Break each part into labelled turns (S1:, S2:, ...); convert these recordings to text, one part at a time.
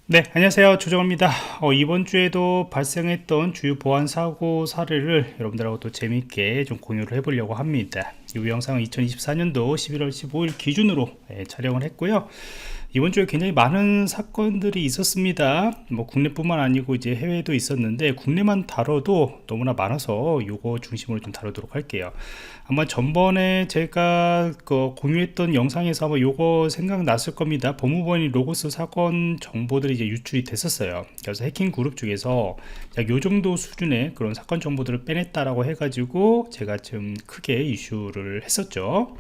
S1: 네, 안녕하세요. 조정호입니다. 이번 주에도 발생했던 주요 보안 사고 사례를 여러분들하고 또 재밌게 좀 공유를 해보려고 합니다. 이 영상은 2024년도 11월 15일 기준으로 촬영을 했고요. 이번 주에 굉장히 많은 사건들이 있었습니다. 뭐 국내뿐만 아니고 이제 해외에도 있었는데 국내만 다뤄도 너무나 많아서 요거 중심으로 좀 다루도록 할게요. 아마 전번에 제가 공유했던 영상에서 아마 요거 생각났을 겁니다. 법무부원이 로고스 사건 정보들이 이제 유출이 됐었어요. 그래서 해킹 그룹 중에서 약 요 정도 수준의 그런 사건 정보들을 빼냈다라고 해가지고 제가 좀 크게 이슈를 했었죠.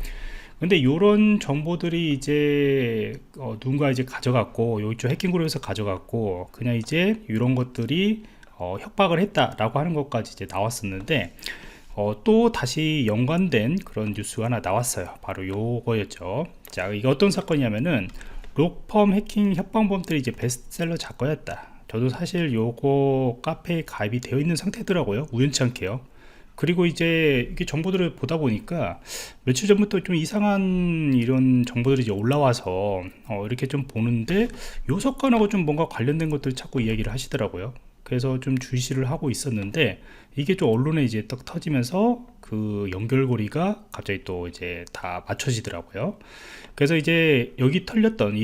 S1: 근데 이런 정보들이 이제 누군가 이제 가져갔고 요쪽 해킹그룹에서 가져갔고 그냥 이제 이런 것들이 협박을 했다라고 하는 것까지 이제 나왔었는데 또 다시 연관된 그런 뉴스가 하나 나왔어요. 바로 요거였죠. 자, 이게 어떤 사건이냐면은 록펌 해킹 협박범들이 이제 베스트셀러 작가였다. 저도 사실 요거 카페에 가입이 되어 있는 상태더라고요. 우연치 않게요. 그리고 이제 이게 정보들을 보다 보니까 며칠 전부터 좀 이상한 이런 정보들이 이제 올라와서 이렇게 좀 보는데 요 사건하고 좀 뭔가 관련된 것들 자꾸 이야기를 하시더라고요. 그래서 좀 주시를 하고 있었는데 이게 좀 언론에 이제 떡 터지면서 그 연결고리가 갑자기 또 이제 다 맞춰지더라고요. 그래서 이제 여기 털었던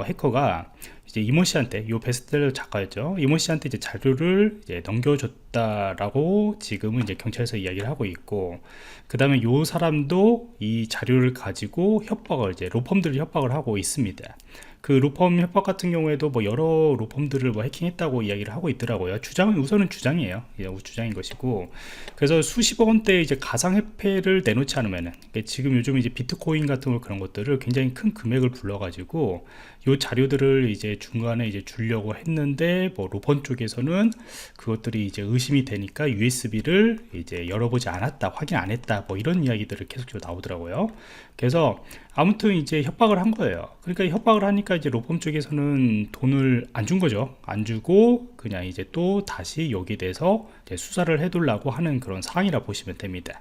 S1: 해커가 이제 이모 씨한테 요 베스트셀러 작가였죠. 이모 씨한테 이제 자료를 이제 넘겨줬다라고 지금은 이제 경찰에서 이야기를 하고 있고, 그 다음에 요 사람도 이 자료를 가지고 협박을 이제 로펌들을 협박을 하고 있습니다. 그 로펌 협박 같은 경우에도 뭐 여러 로펌들을 뭐 해킹했다고 이야기를 하고 있더라고요. 주장은 우선은 주장이에요. 주장인 것이고, 그래서 수십억 원대 이제 가상화폐를 내놓지 않으면은, 그러니까 지금 요즘 이제 비트코인 같은 거 그런 것들을 굉장히 큰 금액을 불러가지고 요 자료들을 이제 중간에 이제 주려고 했는데 뭐 로펌 쪽에서는 그것들이 이제 의심이 되니까 USB를 이제 열어보지 않았다, 확인 안 했다, 뭐 이런 이야기들을 계속적으로 나오더라고요. 그래서 아무튼 이제 협박을 한 거예요. 그러니까 협박을 하니까 이제 로펌 쪽에서는 돈을 안 준 거죠. 안 주고 그냥 이제 또 다시 여기에 대해서 이제 수사를 해두려고 하는 그런 상황이라 보시면 됩니다.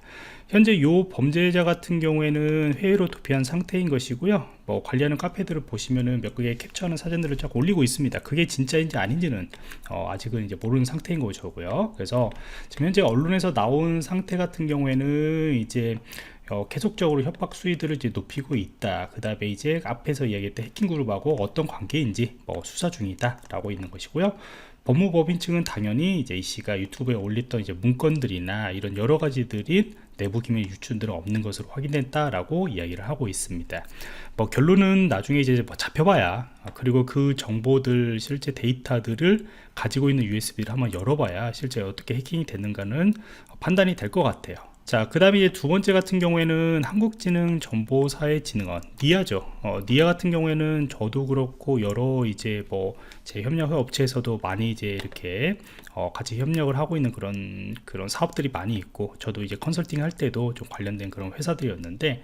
S1: 현재 요 범죄자 같은 경우에는 해외로 도피한 상태인 것이고요. 뭐 관리하는 카페들을 보시면은 몇 개의 캡처하는 사진들을 쫙 올리고 있습니다. 그게 진짜인지 아닌지는 아직은 이제 모르는 상태인 거고요. 그래서 지금 현재 언론에서 나온 상태 같은 경우에는 이제 계속적으로 협박 수위들을 이제 높이고 있다. 그 다음에 이제 앞에서 이야기했던 해킹그룹하고 어떤 관계인지 뭐 수사 중이다 라고 있는 것이고요. 법무법인 측은 당연히 이제 이 씨가 유튜브에 올렸던 이제 문건들이나 이런 여러 가지들이 내부 기밀 유출들은 없는 것으로 확인됐다라고 이야기를 하고 있습니다. 뭐 결론은 나중에 이제 뭐 잡혀봐야, 그리고 그 정보들 실제 데이터들을 가지고 있는 USB를 한번 열어봐야 실제 어떻게 해킹이 됐는가는 판단이 될 것 같아요. 자, 그 다음에 두 번째 같은 경우에는 한국지능정보사회진흥원 니아죠. 니아 같은 경우에는 저도 그렇고 여러 이제 뭐 제 협력 업체에서도 많이 이제 이렇게 같이 협력을 하고 있는 그런 사업들이 많이 있고, 저도 이제 컨설팅 할 때도 좀 관련된 그런 회사들이었는데,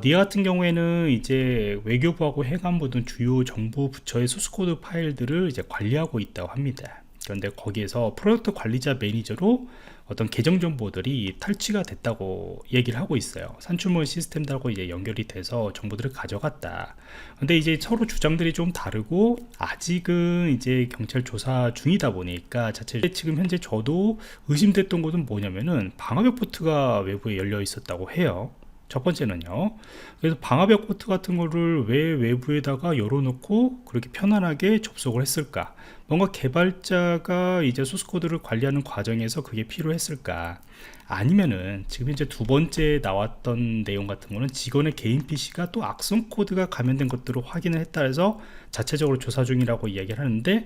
S1: 니아 같은 경우에는 이제 외교부하고 해관부 등 주요 정부 부처의 소스코드 파일들을 이제 관리하고 있다고 합니다. 그런데 거기에서 프로젝트 관리자 매니저로 어떤 계정 정보들이 탈취가 됐다고 얘기를 하고 있어요. 산출물 시스템들하고 이제 연결이 돼서 정보들을 가져갔다. 근데 이제 서로 주장들이 좀 다르고 아직은 이제 경찰 조사 중이다 보니까 자체 지금 현재 저도 의심됐던 것은 뭐냐면은 방화벽 포트가 외부에 열려 있었다고 해요. 첫 번째는요. 그래서 방화벽 포트 같은 거를 왜 외부에다가 열어놓고 그렇게 편안하게 접속을 했을까? 뭔가 개발자가 이제 소스코드를 관리하는 과정에서 그게 필요했을까? 아니면은 지금 이제 두 번째 나왔던 내용 같은 거는 직원의 개인 PC가 또 악성 코드가 감염된 것들을 확인을 했다 해서 자체적으로 조사 중이라고 이야기를 하는데,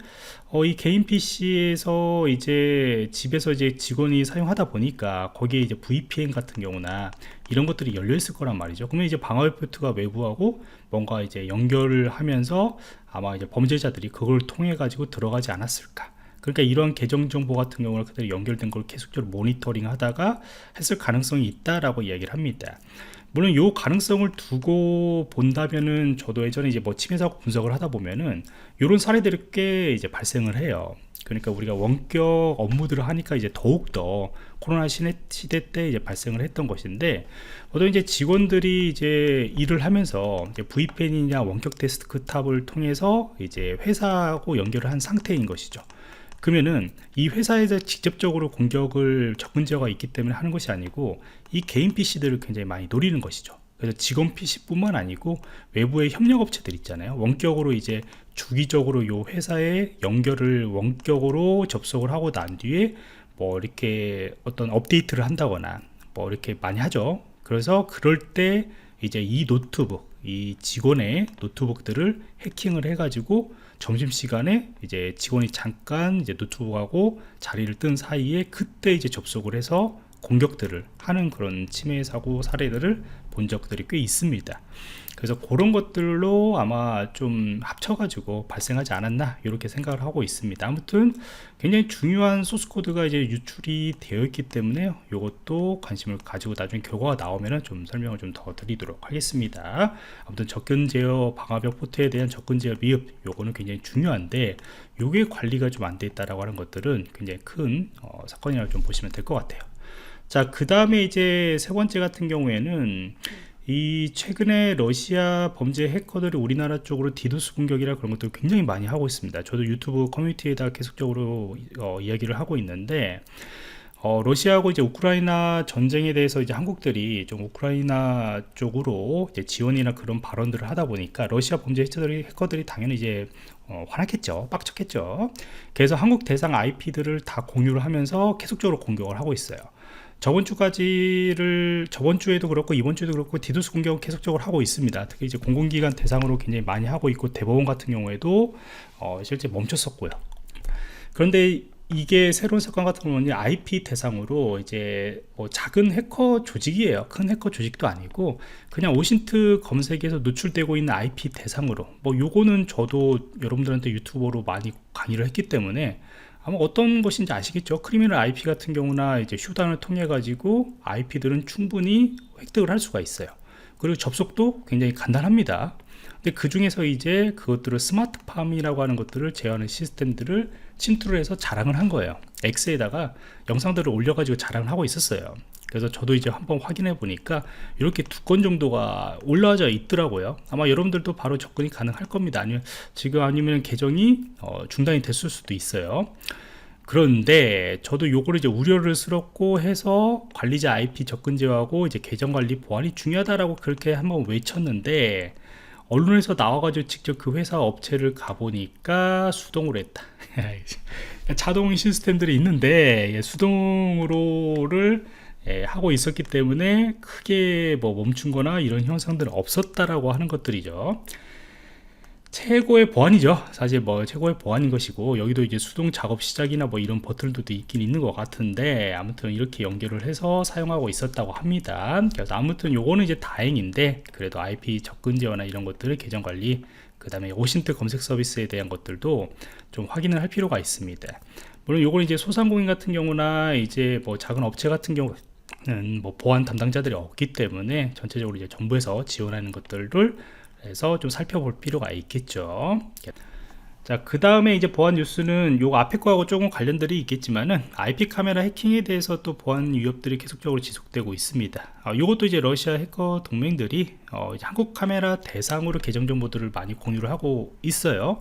S1: 이 개인 PC에서 이제 집에서 이제 직원이 사용하다 보니까 거기에 이제 VPN 같은 경우나 이런 것들이 열려 있을 거란 말이죠. 그러면 이제 방어회 포트가 외부하고 뭔가 이제 연결을 하면서 아마 이제 범죄자들이 그걸 통해 가지고 들어가지 않았을까. 그러니까 이런 계정 정보 같은 경우는 그대로 연결된 걸 계속적으로 모니터링 하다가 했을 가능성이 있다라고 이야기를 합니다. 물론 요 가능성을 두고 본다면은 저도 예전에 이제 뭐 침해 사고 분석을 하다 보면은 요런 사례들이 꽤 이제 발생을 해요. 그러니까 우리가 원격 업무들을 하니까 이제 더욱더 코로나 시대 때 이제 발생을 했던 것인데, 보통 이제 직원들이 이제 일을 하면서 이제 VPN이냐 원격 데스크탑을 통해서 이제 회사하고 연결을 한 상태인 것이죠. 그러면은 이 회사에서 직접적으로 공격을 접근 지어가 있기 때문에 하는 것이 아니고 이 개인 PC들을 굉장히 많이 노리는 것이죠. 그래서 직원 PC뿐만 아니고 외부의 협력업체들 있잖아요. 원격으로 이제 주기적으로 요 회사에 연결을 원격으로 접속을 하고 난 뒤에 뭐 이렇게 어떤 업데이트를 한다거나 뭐 이렇게 많이 하죠. 그래서 그럴 때 이제 이 직원의 노트북들을 해킹을 해가지고 점심시간에 이제 직원이 잠깐 이제 노트북하고 자리를 뜬 사이에 그때 이제 접속을 해서 공격들을 하는 그런 침해 사고 사례들을 본 적들이 꽤 있습니다. 그래서 그런 것들로 아마 좀 합쳐가지고 발생하지 않았나 이렇게 생각을 하고 있습니다. 아무튼 굉장히 중요한 소스 코드가 이제 유출이 되어 있기 때문에 이것도 관심을 가지고 나중에 결과가 나오면은 좀 설명을 좀 더 드리도록 하겠습니다. 아무튼 접근 제어 방화벽 포트에 대한 접근 제어 미흡, 요거는 굉장히 중요한데 요게 관리가 좀 안 돼 있다라고 하는 것들은 굉장히 큰 사건이라고 좀 보시면 될 것 같아요. 자, 그 다음에 이제 세 번째 같은 경우에는 이 최근에 러시아 범죄 해커들이 우리나라 쪽으로 디도스 공격이라 그런 것들을 굉장히 많이 하고 있습니다. 저도 유튜브 커뮤니티에다 계속적으로 이야기를 하고 있는데, 러시아하고 이제 우크라이나 전쟁에 대해서 이제 한국들이 좀 우크라이나 쪽으로 이제 지원이나 그런 발언들을 하다 보니까 러시아 범죄 해커들이 당연히 이제 화났겠죠, 빡쳤겠죠. 그래서 한국 대상 IP들을 다 공유를 하면서 계속적으로 공격을 하고 있어요. 저번 주에도 그렇고 이번 주에도 그렇고 디도스 공격을 계속적으로 하고 있습니다. 특히 이제 공공기관 대상으로 굉장히 많이 하고 있고, 대법원 같은 경우에도 실제 멈췄었고요. 그런데 이게 새로운 사건 같은 경우는 IP 대상으로 이제 뭐 작은 해커 조직이에요. 큰 해커 조직도 아니고 그냥 오신트 검색에서 노출되고 있는 IP 대상으로, 뭐 요거는 저도 여러분들한테 유튜버로 많이 강의를 했기 때문에 아마 어떤 것인지 아시겠죠. 크리미널 IP 같은 경우나 이제 슈단을 통해 가지고 IP들은 충분히 획득을 할 수가 있어요. 그리고 접속도 굉장히 간단합니다. 근데 그 중에서 이제 그것들을 스마트팜이라고 하는 것들을 제어하는 시스템들을 침투를 해서 자랑을 한 거예요. X에다가 영상들을 올려가지고 자랑을 하고 있었어요. 그래서 저도 이제 한번 확인해 보니까 이렇게 2건 정도가 올라져 있더라고요. 아마 여러분들도 바로 접근이 가능할 겁니다. 아니면 계정이 중단이 됐을 수도 있어요. 그런데 저도 요거를 이제 우려를 스럽고 해서 관리자 IP 접근 제어하고 이제 계정 관리 보안이 중요하다라고 그렇게 한번 외쳤는데, 언론에서 나와가지고 직접 그 회사 업체를 가보니까 수동으로 했다. 자동 시스템들이 있는데 수동으로를 하고 있었기 때문에 크게 뭐 멈춘 거나 이런 현상들은 없었다라고 하는 것들이죠. 최고의 보안이죠. 사실 뭐 최고의 보안인 것이고, 여기도 이제 수동 작업 시작이나 뭐 이런 버튼들도 있긴 있는 것 같은데, 아무튼 이렇게 연결을 해서 사용하고 있었다고 합니다. 그래서 아무튼 요거는 이제 다행인데, 그래도 IP 접근 제어나 이런 것들을 계정 관리, 그 다음에 오신트 검색 서비스에 대한 것들도 좀 확인을 할 필요가 있습니다. 물론 요거는 이제 소상공인 같은 경우나 이제 뭐 작은 업체 같은 경우는 뭐 보안 담당자들이 없기 때문에 전체적으로 이제 정부에서 지원하는 것들을 해서 좀 살펴볼 필요가 있겠죠. 자, 그 다음에 이제 보안 뉴스는 요 앞에 거하고 조금 관련들이 있겠지만은 IP 카메라 해킹에 대해서 또 보안 위협들이 계속적으로 지속되고 있습니다. 요것도 이제 러시아 해커 동맹들이 이제 한국 카메라 대상으로 계정 정보들을 많이 공유를 하고 있어요.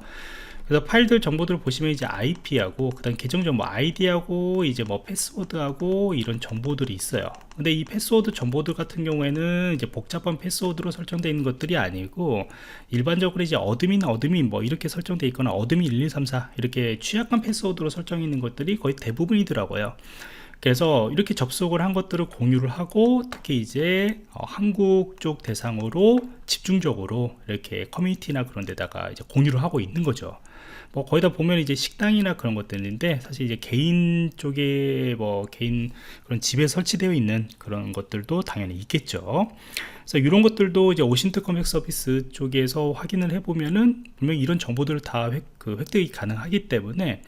S1: 그래서 파일들 정보들을 보시면 이제 IP하고 그다음 계정 정보 ID하고 이제 뭐 패스워드하고 이런 정보들이 있어요. 근데 이 패스워드 정보들 같은 경우에는 이제 복잡한 패스워드로 설정되어 있는 것들이 아니고, 일반적으로 이제 어드민 뭐 이렇게 설정되어 있거나 어드민 1234 이렇게 취약한 패스워드로 설정해 있는 것들이 거의 대부분이더라고요. 그래서 이렇게 접속을 한 것들을 공유를 하고, 특히 이제 한국 쪽 대상으로 집중적으로 이렇게 커뮤니티나 그런 데다가 이제 공유를 하고 있는 거죠. 뭐 거의 다 보면 이제 식당이나 그런 것들인데, 사실 이제 개인 쪽에 뭐 개인 그런 집에 설치되어 있는 그런 것들도 당연히 있겠죠. 그래서 이런 것들도 이제 오신트 검색 서비스 쪽에서 확인을 해보면은 분명히 이런 정보들을 다 획득이 가능하기 때문에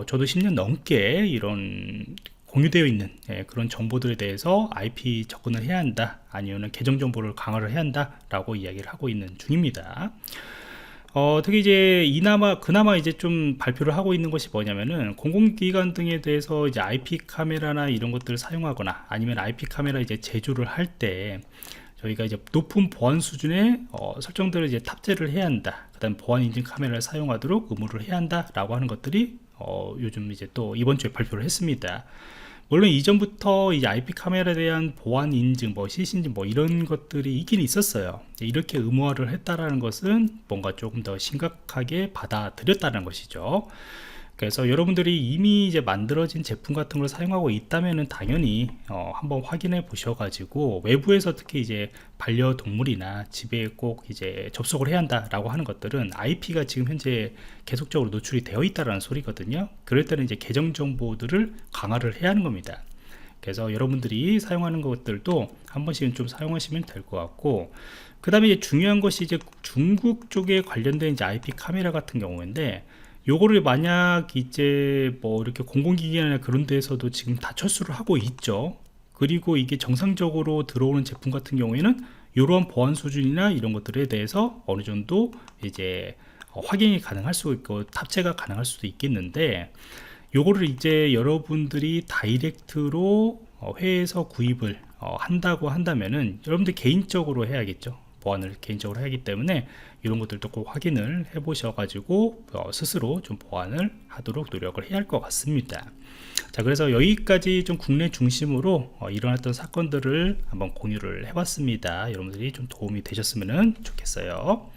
S1: 저도 10년 넘게 이런 공유되어 있는 그런 정보들에 대해서 IP 접근을 해야 한다, 아니면 계정 정보를 강화를 해야 한다 라고 이야기를 하고 있는 중입니다. 특히 이제 그나마 이제 좀 발표를 하고 있는 것이 뭐냐면은, 공공기관 등에 대해서 이제 IP 카메라나 이런 것들을 사용하거나, 아니면 IP 카메라 이제 제조를 할 때 저희가 이제 높은 보안 수준의 설정들을 이제 탑재를 해야 한다, 그 다음 보안 인증 카메라를 사용하도록 의무를 해야 한다 라고 하는 것들이 요즘 이제 또 이번 주에 발표를 했습니다. 물론 이전부터 이제 IP 카메라에 대한 보안 인증, 시신증 이런 것들이 있긴 있었어요. 이렇게 의무화를 했다라는 것은 뭔가 조금 더 심각하게 받아들였다는 것이죠. 그래서 여러분들이 이미 이제 만들어진 제품 같은 걸 사용하고 있다면은 당연히 한번 확인해 보셔가지고, 외부에서 특히 이제 반려동물이나 집에 꼭 이제 접속을 해야 한다라고 하는 것들은 IP가 지금 현재 계속적으로 노출이 되어 있다라는 소리거든요. 그럴 때는 이제 계정 정보들을 강화를 해야 하는 겁니다. 그래서 여러분들이 사용하는 것들도 한 번씩은 좀 사용하시면 될 것 같고, 그 다음에 이제 중요한 것이 이제 중국 쪽에 관련된 이제 IP 카메라 같은 경우인데, 요거를 만약 이제 이렇게 공공기관이나 그런 데에서도 지금 다 철수를 하고 있죠. 그리고 이게 정상적으로 들어오는 제품 같은 경우에는 이러한 보안 수준이나 이런 것들에 대해서 어느 정도 이제 확인이 가능할 수 있고 탑재가 가능할 수도 있겠는데, 요거를 이제 여러분들이 다이렉트로 회에서 구입을 한다고 한다면은 여러분들 개인적으로 해야겠죠. 보안을 개인적으로 하기 때문에 이런 것들도 꼭 확인을 해 보셔가지고 스스로 좀 보안을 하도록 노력을 해야 할 것 같습니다. 자, 그래서 여기까지 좀 국내 중심으로 일어났던 사건들을 한번 공유를 해봤습니다. 여러분들이 좀 도움이 되셨으면 좋겠어요.